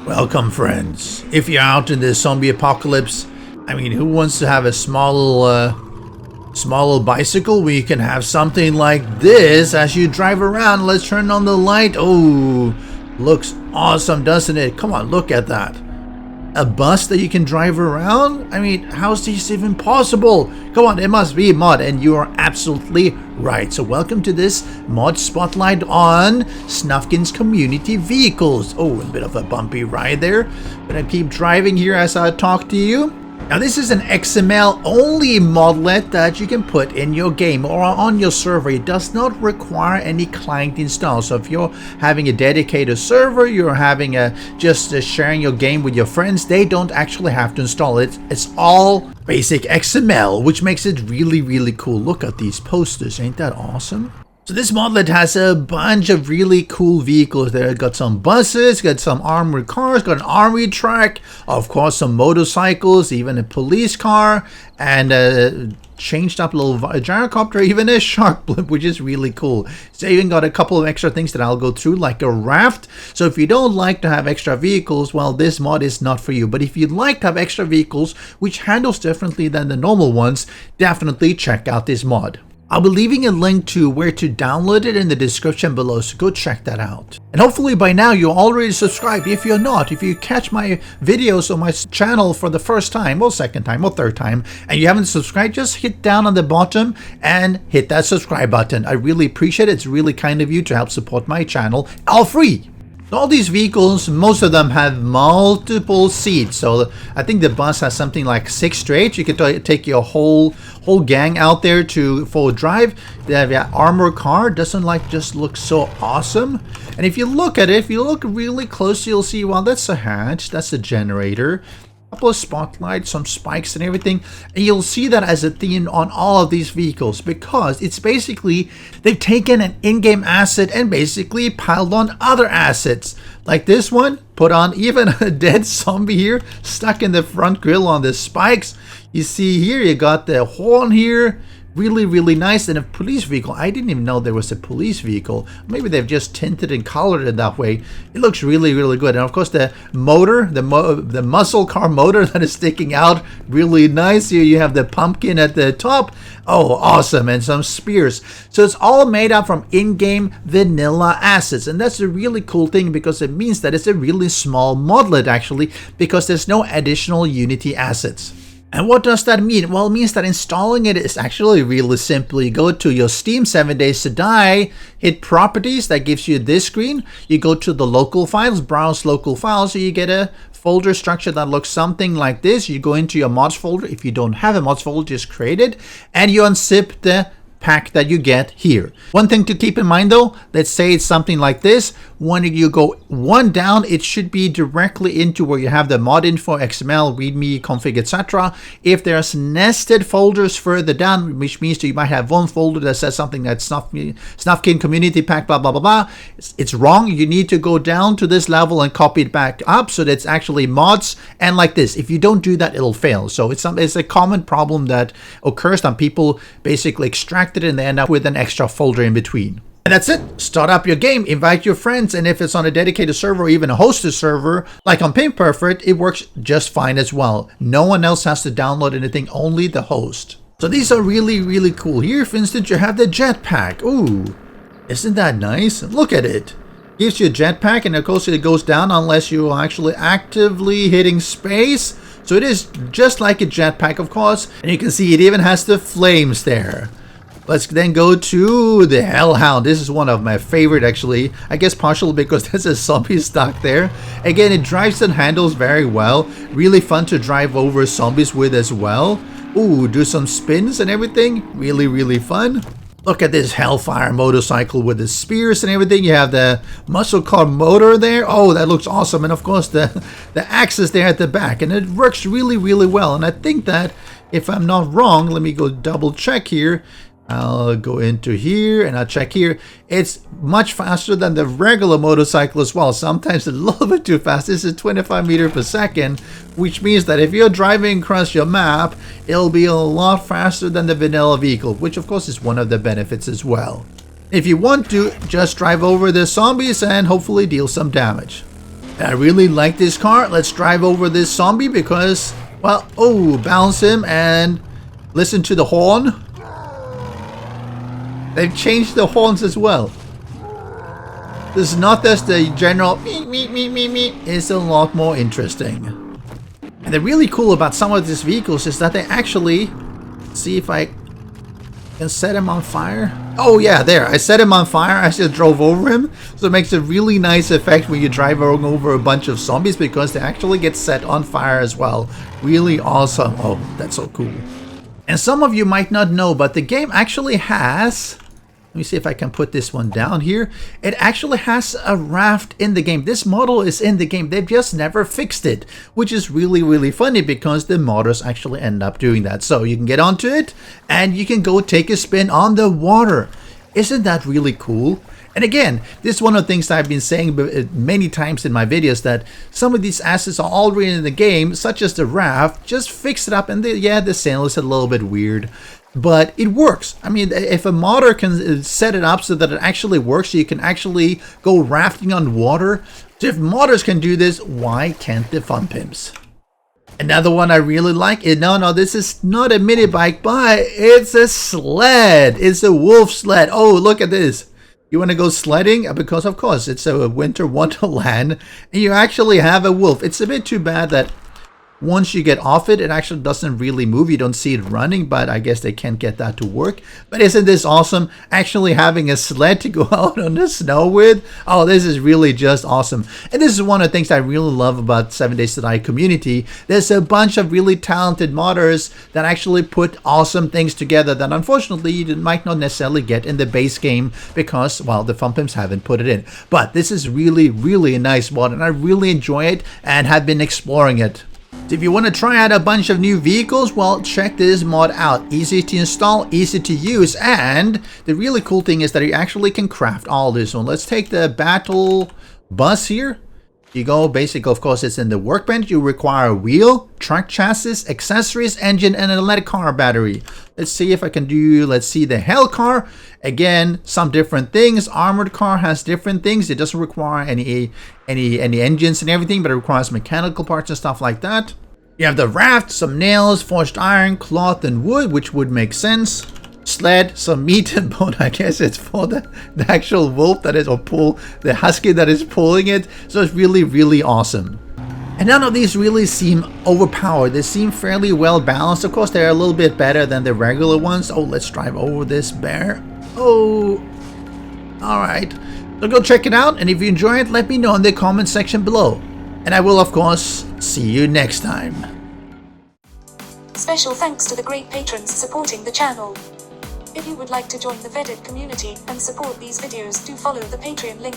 Welcome, friends. If you're out in this zombie apocalypse, I mean, who wants to have a small little bicycle where you can have something like this as you drive around? Let's turn on the light. Oh, looks awesome, doesn't it? Come on, look at that. A bus that you can drive around? I mean, how is this even possible? Come on, it must be a mod, and you are absolutely right. So welcome to this mod spotlight on SNUFKIN's community vehicles. Oh, a bit of a bumpy ride there. Gonna keep driving here as I talk to you. Now this is an XML only modlet that you can put in your game or on your server. It does not require any client install. So if you're having a dedicated server, you're having just sharing your game with your friends, they don't actually have to install it. It's all basic XML, which makes it really cool. Look at these posters, ain't that awesome? So this modlet has a bunch of really cool vehicles there. Got some buses, got some armored cars, got an army truck, of course some motorcycles, even a police car, and a changed up little gyrocopter, even a shark blimp, which is really cool. So even got a couple of extra things that I'll go through, like a raft. So if you don't like to have extra vehicles, well, this mod is not for you. But if you'd like to have extra vehicles, which handles differently than the normal ones, definitely check out this mod. I'll be leaving a link to where to download it in the description below, so go check that out. And hopefully by now you're already subscribed. If you're not, if you catch my videos on my channel for the first time, or second time, or third time, and you haven't subscribed, just hit down on the bottom and hit that subscribe button. I really appreciate it. It's really kind of you to help support my channel, all free. All these vehicles, most of them have multiple seats. So I think the bus has something like 6 straight. You could take your whole gang out there for a drive. They have an armored car. Doesn't just look so awesome. And if you look at it, if you look really close, you'll see, well, that's a hatch, that's a generator, couple of spotlights, some spikes and everything, and you'll see that as a theme on all of these vehicles, because it's basically they've taken an in-game asset and basically piled on other assets. Like this one, put on even a dead zombie here stuck in the front grille on the spikes. You see here, you got the horn here. Really nice. And a police vehicle. I didn't even know there was a police vehicle. Maybe they've just tinted and colored it that way. It looks really good. And of course the motor, the muscle car motor that is sticking out, really nice. Here you have the pumpkin at the top. Oh, awesome. And some spears. So it's all made up from in-game vanilla assets. And that's a really cool thing, because it means that it's a really small modlet actually, because there's no additional Unity assets. And what does that mean? Well, it means that installing it is actually really simple. You go to your Steam 7 Days to Die, hit Properties, that gives you this screen. You go to the local files, browse local files, so you get a folder structure that looks something like this. You go into your mods folder. If you don't have a mods folder, just create it, and you unzip the pack that you get here. One thing to keep in mind though, let's say it's something like this. When you go one down, it should be directly into where you have the mod info, XML, readme, config, etc. If there's nested folders further down, which means that you might have one folder that says something that's SNUFKIN community pack, blah blah blah, it's wrong. You need to go down to this level and copy it back up so that it's actually mods. And like this, if you don't do that, it'll fail. So it's a common problem that occurs, that people basically extract it and they end up with an extra folder in between. And that's it. Start up your game, invite your friends, and if it's on a dedicated server or even a hosted server, like on PimPerfect, it works just fine as well. No one else has to download anything, only the host. So these are really cool. Here, for instance, you have the jetpack. Ooh, isn't that nice? Look at it. Gives you a jetpack, and of course it goes down unless you are actually actively hitting space. So it is just like a jetpack, of course. And you can see it even has the flames there. Let's then go to the Hellhound. This is one of my favorite actually. I guess partially because there's a zombie stuck there. Again, it drives and handles very well. Really fun to drive over zombies with as well. Ooh, do some spins and everything. Really fun. Look at this Hellfire motorcycle with the spears and everything. You have the muscle car motor there. Oh, that looks awesome. And of course the axe is there at the back. And it works really well. And I think that, if I'm not wrong, let me go double check here. I'll go into here and I'll check here. It's much faster than the regular motorcycle as well. Sometimes a little bit too fast. This is 25 meters per second, which means that if you're driving across your map, it'll be a lot faster than the vanilla vehicle, which of course is one of the benefits as well. If you want to, just drive over the zombies and hopefully deal some damage. I really like this car. Let's drive over this zombie because, well, oh, bounce him and listen to the horn. They've changed the horns as well. This is not just the general meep, meep, meep, meep, meep. It's a lot more interesting. And the really cool about some of these vehicles is that they actually, see if I can set him on fire. Oh yeah, there, I set him on fire. I just drove over him. So it makes a really nice effect when you drive over a bunch of zombies because they actually get set on fire as well. Really awesome. Oh, that's so cool. And some of you might not know, but the game actually has, let me see if I can put this one down here. It actually has a raft in the game. This model is in the game. They've just never fixed it, which is really, really funny because the modders actually end up doing that. So you can get onto it and you can go take a spin on the water. Isn't that really cool? And again, this is one of the things that I've been saying many times in my videos, that some of these assets are already in the game, such as the raft. Just fix it up, and yeah, the sail is a little bit weird, but it works. I mean, if a modder can set it up so that it actually works, so you can actually go rafting on water, so if modders can do this, why can't the fun pimps? Another one I really like is, no, this is not a mini bike, but it's a sled. It's a wolf sled. Oh, look at this. You want to go sledding? Because of course it's a winter wonderland and you actually have a wolf. It's a bit too bad that once you get off it, it actually doesn't really move. You don't see it running, but I guess they can't get that to work. But isn't this awesome? Actually having a sled to go out on the snow with. Oh, this is really just awesome. And this is one of the things I really love about 7 Days to Die community. There's a bunch of really talented modders that actually put awesome things together that unfortunately you might not necessarily get in the base game because, well, the fun pimps haven't put it in. But this is really, really a nice mod and I really enjoy it and have been exploring it. If you want to try out a bunch of new vehicles, well, check this mod out. Easy to install, easy to use, and the really cool thing is that you actually can craft all this one. Let's take the battle bus here. You go, basically, of course, it's in the workbench. You require a wheel, truck chassis, accessories, engine, and an electric car battery. Let's see if I can do, let's see the hell car. Again, some different things. Armored car has different things. It doesn't require any engines and everything, but it requires mechanical parts and stuff like that. You have the raft, some nails, forged iron, cloth, and wood, which would make sense. Sled, some meat and bone. I guess it's for the actual wolf that is, or pull, the husky that is pulling it. So it's really, really awesome. And none of these really seem overpowered. They seem fairly well balanced. Of course, they're a little bit better than the regular ones. Oh, let's drive over this bear. Oh, all right. So go check it out. And if you enjoy it, let me know in the comment section below. And I will, of course, see you next time. Special thanks to the great patrons supporting the channel. If you would like to join the Vedui community and support these videos, do follow the Patreon link.